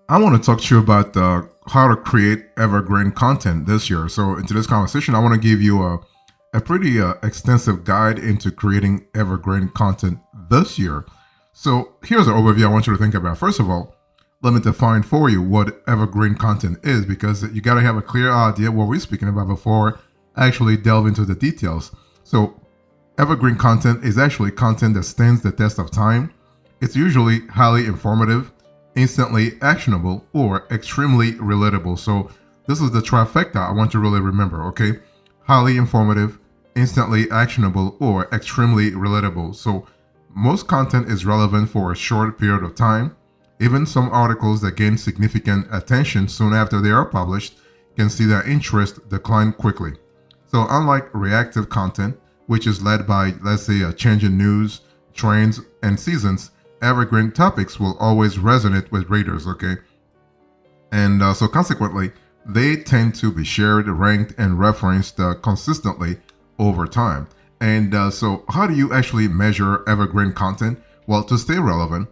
I want to talk to you about how to create evergreen content this year. So, into this conversation, I want to give you a pretty extensive guide into creating evergreen content this year. So, here's an overview I want you to think about. First of all, let me define for you what evergreen content is because you got to have a clear idea what we're speaking about before actually delve into the details. So, evergreen content is actually content that stands the test of time. It's usually highly informative, instantly actionable, or extremely relatable. So, this is the trifecta I want you to really remember, okay? Highly informative, instantly actionable, or extremely relatable. So, most content is relevant for a short period of time. Even some articles that gain significant attention soon after they are published can see their interest decline quickly. So, unlike reactive content, which is led by, let's say, a change in news, trends, and seasons, evergreen topics will always resonate with readers, okay? And so, consequently, they tend to be shared, ranked, and referenced consistently over time. And so, how do you actually measure evergreen content? Well, to stay relevant,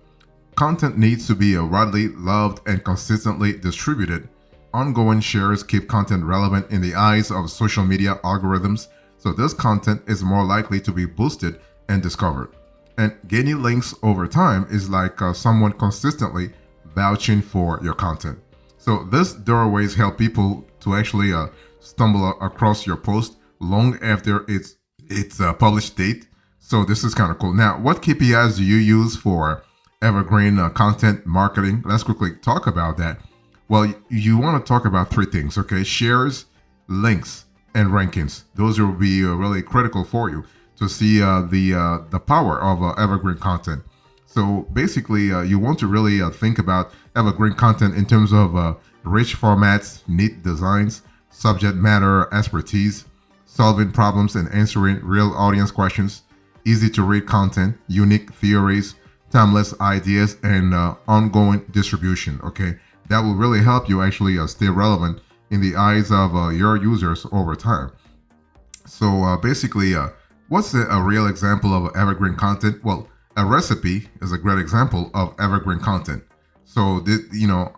content needs to be widely loved and consistently distributed. Ongoing shares keep content relevant in the eyes of social media algorithms, so this content is more likely to be boosted and discovered. And gaining links over time is like someone consistently vouching for your content. So this doorways help people to actually stumble across your post long after its published date. So this is kind of cool. Now, what KPIs do you use for evergreen content marketing? Let's quickly talk about that. Well, you want to talk about three things, okay? Shares, links, and rankings. Those will be really critical for you to see the power of evergreen content. So basically, you want to really think about evergreen content in terms of rich formats, neat designs, subject matter expertise, solving problems and answering real audience questions, easy to read content, unique theories, timeless ideas, and ongoing distribution. Okay, that will really help you actually stay relevant in the eyes of your users over time. So basically, what's a real example of evergreen content? Well, a recipe is a great example of evergreen content. So,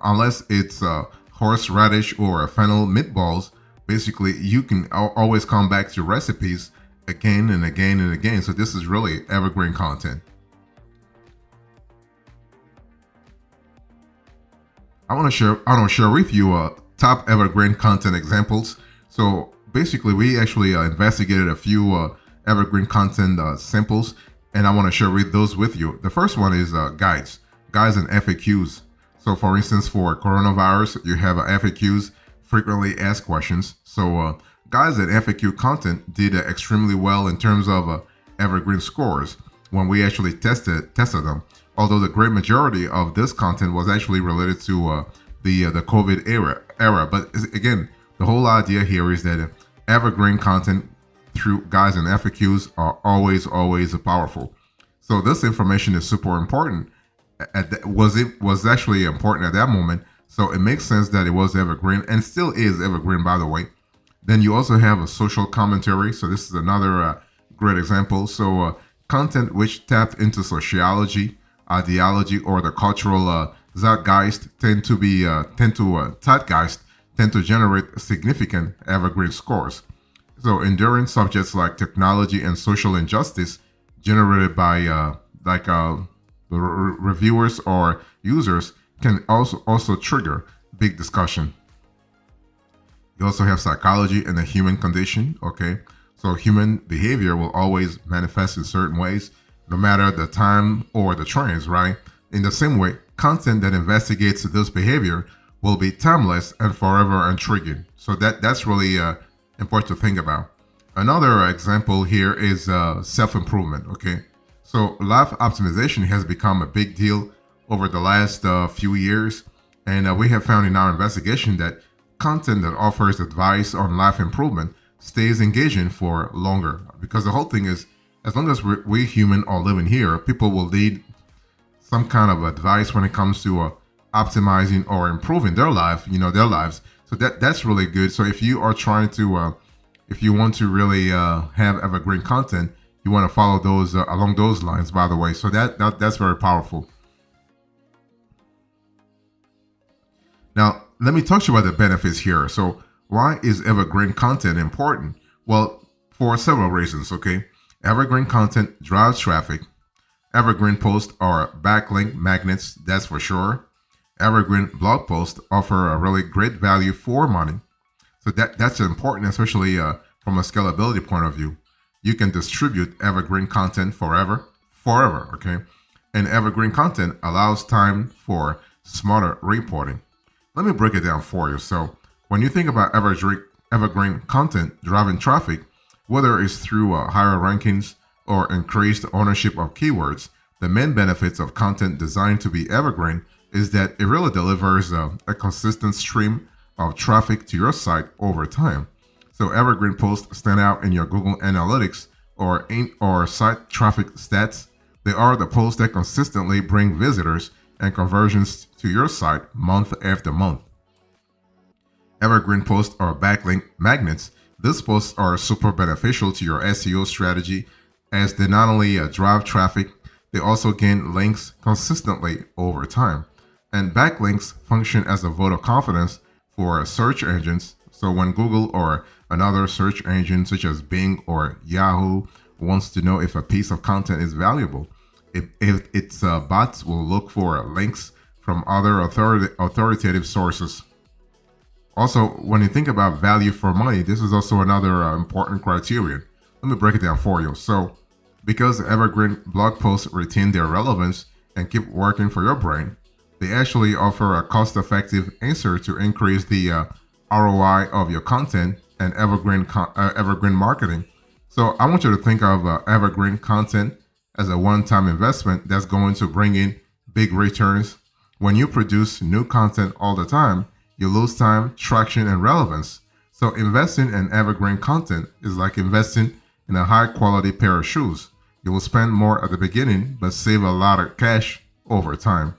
unless it's horseradish or fennel meatballs, basically you can always come back to recipes again and again and again. So this is really evergreen content. I want to share with you top evergreen content examples. So basically, we actually investigated a few evergreen content samples, and I want to share those with you. The first one is guides and FAQs. So, for instance, for coronavirus, you have FAQs, frequently asked questions. So, guides and FAQ content did extremely well in terms of evergreen scores when we actually tested them. Although the great majority of this content was actually related to the COVID era, but again, the whole idea here is that evergreen content through guides and FAQs are always powerful. So this information is super important. Was actually important at that moment. So it makes sense that it was evergreen and still is evergreen, by the way. Then you also have a social commentary. So this is another great example. So content which tapped into sociology, ideology, or the cultural zeitgeist tend to generate significant evergreen scores. So enduring subjects like technology and social injustice generated by reviewers or users can also trigger big discussion. You also have psychology and the human condition. Okay, so human behavior will always manifest in certain ways, no matter the time or the trends, right? In the same way, content that investigates this behavior will be timeless and forever intriguing. So that's really important to think about. Another example here is self-improvement. Okay, so life optimization has become a big deal over the last few years, and we have found in our investigation that content that offers advice on life improvement stays engaging for longer. Because the whole thing is, as long as we human are living here, people will need some kind of advice when it comes to optimizing or improving their lives. So that's really good. So if you are trying to if you want to really have evergreen content, you want to follow those along those lines, by the way. So that's very powerful. Now, let me talk to you about the benefits here. So, why is evergreen content important? Well, for several reasons, okay? Evergreen content drives traffic. Evergreen posts are backlink magnets, that's for sure. Evergreen blog posts offer a really great value for money. So that's important, especially from a scalability point of view. You can distribute evergreen content forever, okay? And evergreen content allows time for smarter reporting. Let me break it down for you. So when you think about evergreen content driving traffic, whether it's through higher rankings or increased ownership of keywords, the main benefits of content designed to be evergreen is that it really delivers a consistent stream of traffic to your site over time. So evergreen posts stand out in your Google Analytics or site traffic stats. They are the posts that consistently bring visitors and conversions to your site month after month. Evergreen posts are backlink magnets. These posts are super beneficial to your SEO strategy as they not only drive traffic, they also gain links consistently over time. And backlinks function as a vote of confidence for search engines. So when Google or another search engine such as Bing or Yahoo wants to know if a piece of content is valuable, if its bots will look for links from other authoritative sources. Also, when you think about value for money, this is also another important criterion. Let me break it down for you. So, because evergreen blog posts retain their relevance and keep working for your brain, they actually offer a cost-effective answer to increase the ROI of your content and evergreen marketing. So, I want you to think of evergreen content as a one-time investment that's going to bring in big returns. When you produce new content all the time, you lose time, traction, and relevance. So investing in evergreen content is like investing in a high quality pair of shoes. You will spend more at the beginning, but save a lot of cash over time.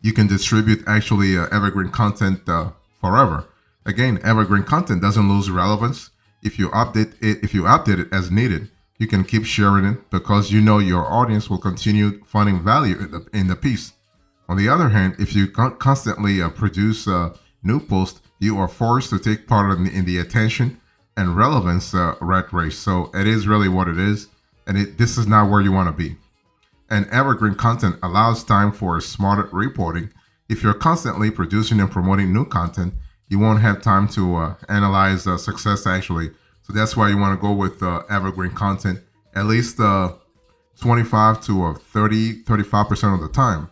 You can distribute actually evergreen content forever. Again, evergreen content doesn't lose relevance. If you update it as needed, you can keep sharing it because you know your audience will continue finding value in the piece. On the other hand, if you constantly produce new posts, you are forced to take part in the attention and relevance rat race. So it is really what it is, and this is not where you want to be. And evergreen content allows time for smarter reporting. If you're constantly producing and promoting new content, you won't have time to analyze success actually. So that's why you want to go with evergreen content at least 25 to 35% of the time.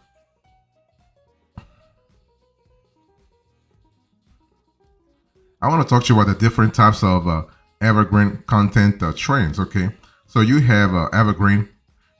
I want to talk to you about the different types of evergreen content trends. Okay, so you have evergreen,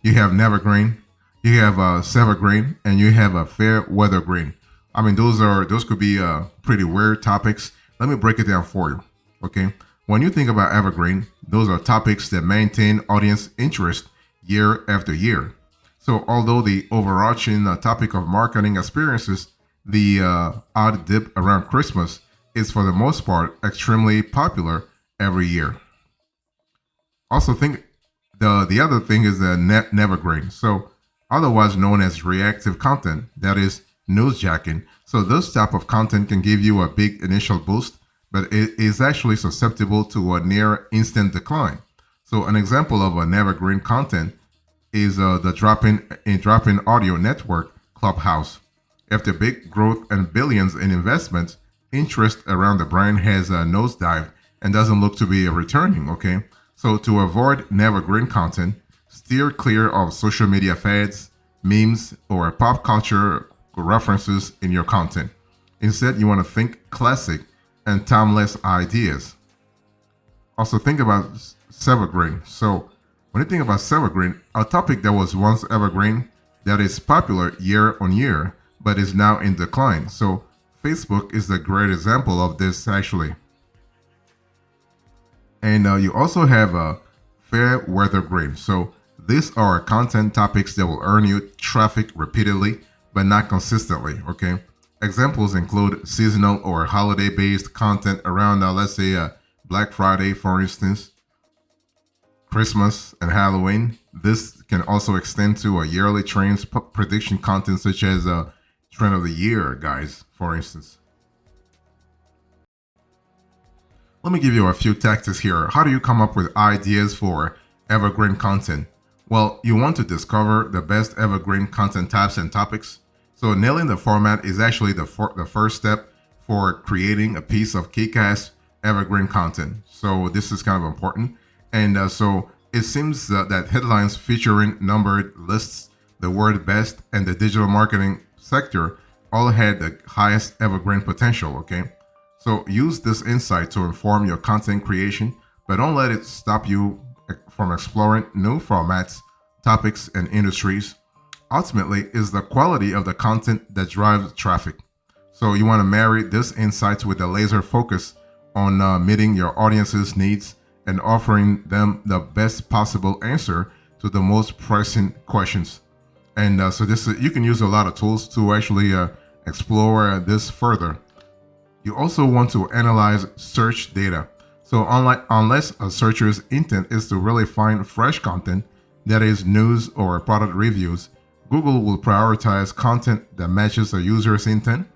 you have nevergreen, you have severgreen, and you have a fair weather green. I mean, those could be pretty weird topics. Let me break it down for you. Okay, when you think about evergreen, those are topics that maintain audience interest year after year. So although the overarching topic of marketing experiences, the odd dip around Christmas is for the most part extremely popular every year. Also, think the other thing is the nevergreen. So, otherwise known as reactive content, that is newsjacking. So, this type of content can give you a big initial boost, but it is actually susceptible to a near instant decline. So, an example of a nevergreen content is the drop-in audio network Clubhouse. After big growth and billions in investments, interest around the brand has a nosedive and doesn't look to be returning. Okay, so to avoid nevergreen content, steer clear of social media fads, memes, or pop culture references in your content. Instead, you want to think classic and timeless ideas. Also, think about Severgreen. So, when you think about Severgreen, a topic that was once evergreen that is popular year on year but is now in decline. So, Facebook is a great example of this actually. And you also have a fair weather green. So, these are content topics that will earn you traffic repeatedly but not consistently. Okay. Examples include seasonal or holiday based content around, let's say, Black Friday, for instance, Christmas, and Halloween. This can also extend to a yearly trends prediction content such as trend of the year, guys, for instance. Let me give you a few tactics here. How do you come up with ideas for evergreen content? Well, you want to discover the best evergreen content types and topics. So nailing the format is actually the first step for creating a piece of kick-ass evergreen content. So this is kind of important. And so it seems that headlines featuring numbered lists, the word best, and the digital marketing sector all had the highest evergreen potential, okay? So use this insight to inform your content creation, but don't let it stop you from exploring new formats, topics, and industries. Ultimately, it's the quality of the content that drives traffic. So you want to marry this insight with a laser focus on meeting your audience's needs and offering them the best possible answer to the most pressing questions. And so you can use a lot of tools to actually explore this further. You also want to analyze search data. So unless a searcher's intent is to really find fresh content, that is news or product reviews, Google will prioritize content that matches a user's intent.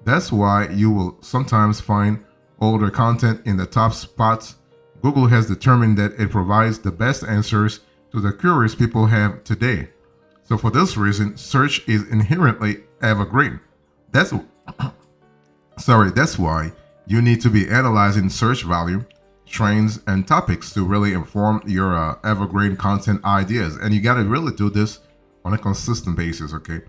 That's why you will sometimes find older content in the top spots. Google has determined that it provides the best answers to the queries people have today. So for this reason, search is inherently evergreen. That's why you need to be analyzing search volume, trends, and topics to really inform your evergreen content ideas. And you got to really do this on a consistent basis, okay?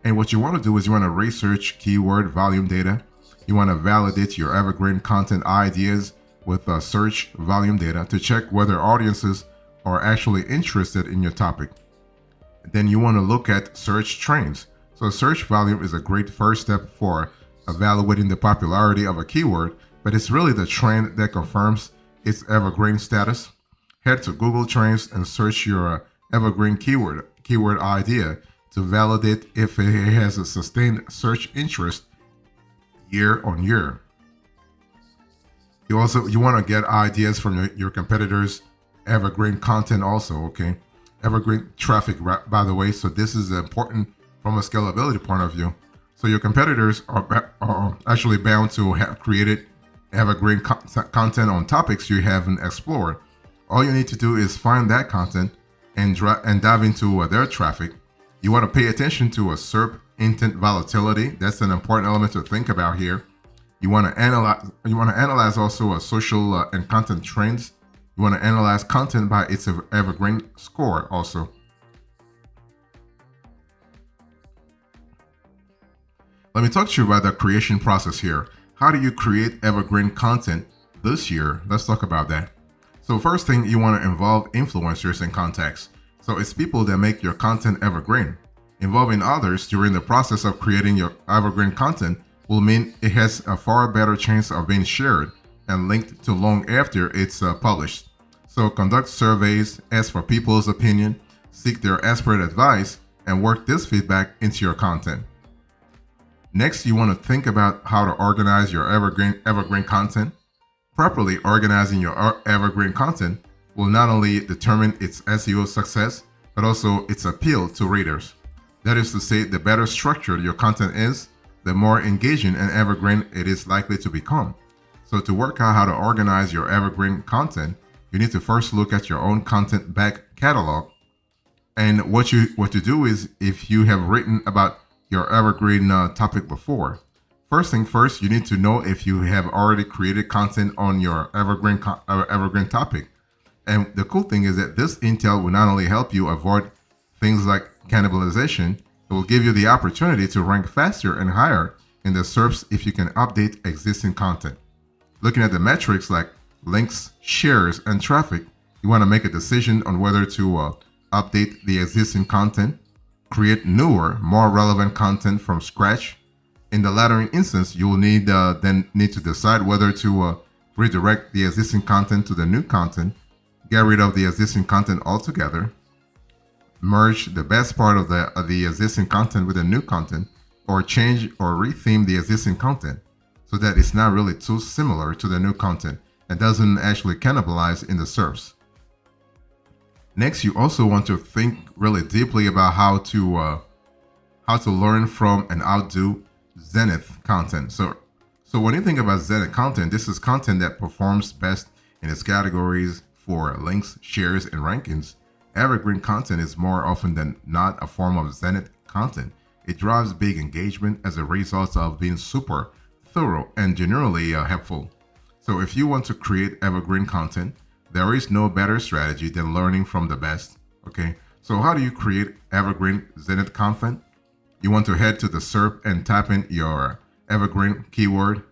And what you want to do is you want to research keyword volume data. You want to validate your evergreen content ideas with search volume data to check whether audiences are actually interested in your topic. Then you want to look at search trends. So search volume is a great first step for evaluating the popularity of a keyword, but it's really the trend that confirms its evergreen status. Head to Google Trends and search your evergreen keyword idea to validate if it has a sustained search interest year on year. You want to get ideas from your competitors' evergreen content also, okay? Evergreen traffic, by the way, so this is important from a scalability point of view. So your competitors are actually bound to have created evergreen content on topics you haven't explored. All you need to do is find that content and dive into their traffic. You want to pay attention to a SERP intent volatility. That's an important element to think about here. You want to analyze also a social and content trends. You want to analyze content by its evergreen score also. Let me talk to you about the creation process here. How do you create evergreen content this year? Let's talk about that. So first thing, you want to involve influencers in context. So it's people that make your content evergreen. Involving others during the process of creating your evergreen content will mean it has a far better chance of being shared and linked to long after it's published. So conduct surveys, ask for people's opinion, seek their expert advice, and work this feedback into your content. Next, you want to think about how to organize your evergreen content. Properly organizing your evergreen content will not only determine its SEO success, but also its appeal to readers. That is to say, the better structured your content is, the more engaging and evergreen it is likely to become. So to work out how to organize your evergreen content, you need to first look at your own content back catalog. And what you do is, if you have written about your evergreen topic before, first thing first, you need to know if you have already created content on your evergreen topic. And the cool thing is that this intel will not only help you avoid things like cannibalization, it will give you the opportunity to rank faster and higher in the SERPs if you can update existing content. Looking at the metrics like links, shares, and traffic, you want to make a decision on whether to update the existing content, create newer, more relevant content from scratch. In the latter instance, you will need to decide whether to redirect the existing content to the new content, get rid of the existing content altogether, merge the best part of the existing content with the new content, or change or retheme the existing content so that it's not really too similar to the new content and doesn't actually cannibalize in the SERPs. Next, you also want to think really deeply about how how to learn from and outdo zenith content. So when you think about zenith content, this is content that performs best in its categories for links, shares, and rankings. Evergreen content is more often than not a form of zenith content. It drives big engagement as a result of being super thorough and generally helpful. So if you want to create evergreen content, there is no better strategy than learning from the best. Okay, so how do you create evergreen zenith content? You want to head to the SERP and type in your evergreen keyword.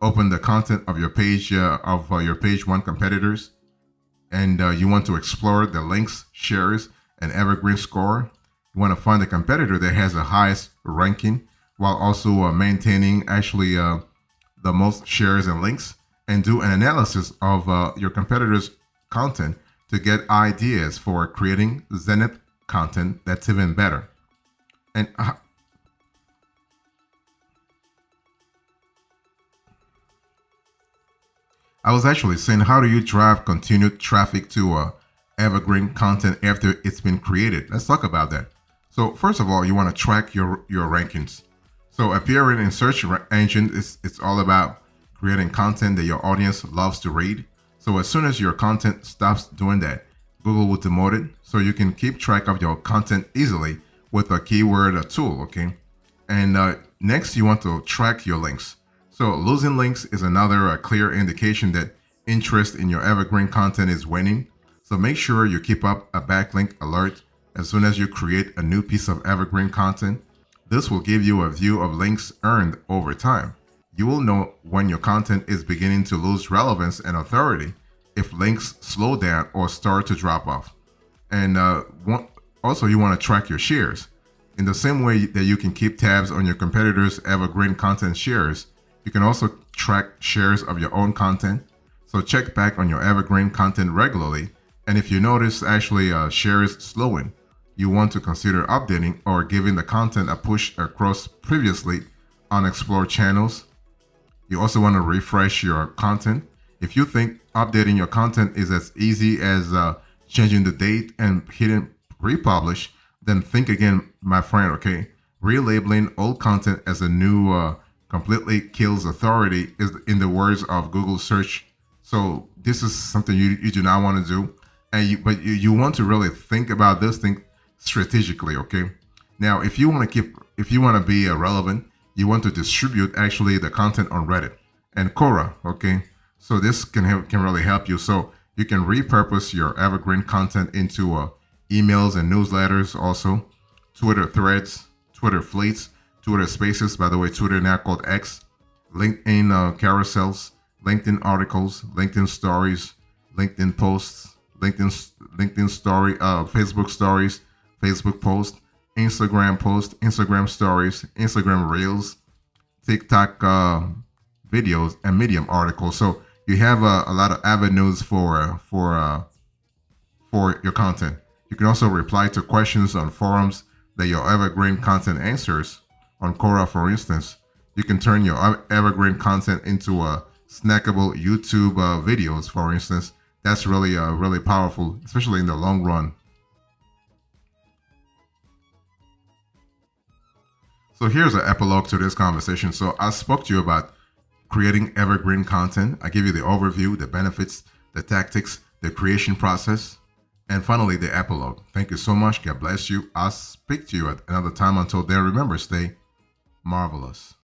Open the content of your page your page one competitors, and you want to explore the links, shares, and evergreen score. You want to find the competitor that has the highest ranking while also maintaining actually the most shares and links, and do an analysis of your competitors' content to get ideas for creating zenith content that's even better. And I was actually saying, how do you drive continued traffic to evergreen content after it's been created? Let's talk about that. So first of all, you want to track your rankings. So appearing in search engine it's all about creating content that your audience loves to read. So as soon as your content stops doing that, Google will demote it, so you can keep track of your content easily with a keyword tool. Okay, and next you want to track your links. So losing links is another clear indication that interest in your evergreen content is waning. So make sure you keep up a backlink alert as soon as you create a new piece of evergreen content. This will give you a view of links earned over time. You will know when your content is beginning to lose relevance and authority, if links slow down or start to drop off. And also you want to track your shares. In the same way that you can keep tabs on your competitors' evergreen content shares, you can also track shares of your own content. So check back on your evergreen content regularly. And if you notice actually shares slowing, you want to consider updating or giving the content a push across previously unexplored channels. You also want to refresh your content. If you think updating your content is as easy as changing the date and hitting republish, then think again, my friend. Okay, relabeling old content as a new completely kills authority, is in the words of Google search. So this is something you do not want to do, and but you want to really think about this thing strategically. Okay, now if you want to be relevant, you want to distribute actually the content on Reddit and Quora. Okay, so this can really help you. So you can repurpose your evergreen content into emails and newsletters, also Twitter threads, Twitter fleets, Twitter Spaces. By the way, Twitter now called X, LinkedIn carousels, LinkedIn articles, LinkedIn stories, LinkedIn posts, LinkedIn story, Facebook stories, Facebook posts, Instagram stories, Instagram reels, TikTok videos, and Medium articles. So you have a lot of avenues for your content. You can also reply to questions on forums that your evergreen content answers. On Quora, for instance, you can turn your evergreen content into a snackable YouTube videos, for instance. That's really powerful, especially in the long run. So here's an epilogue to this conversation. So I spoke to you about creating evergreen content. I give you the overview, the benefits, the tactics, the creation process, and finally the epilogue. Thank you so much. God bless you. I'll speak to you at another time. Until then, remember, stay marvelous.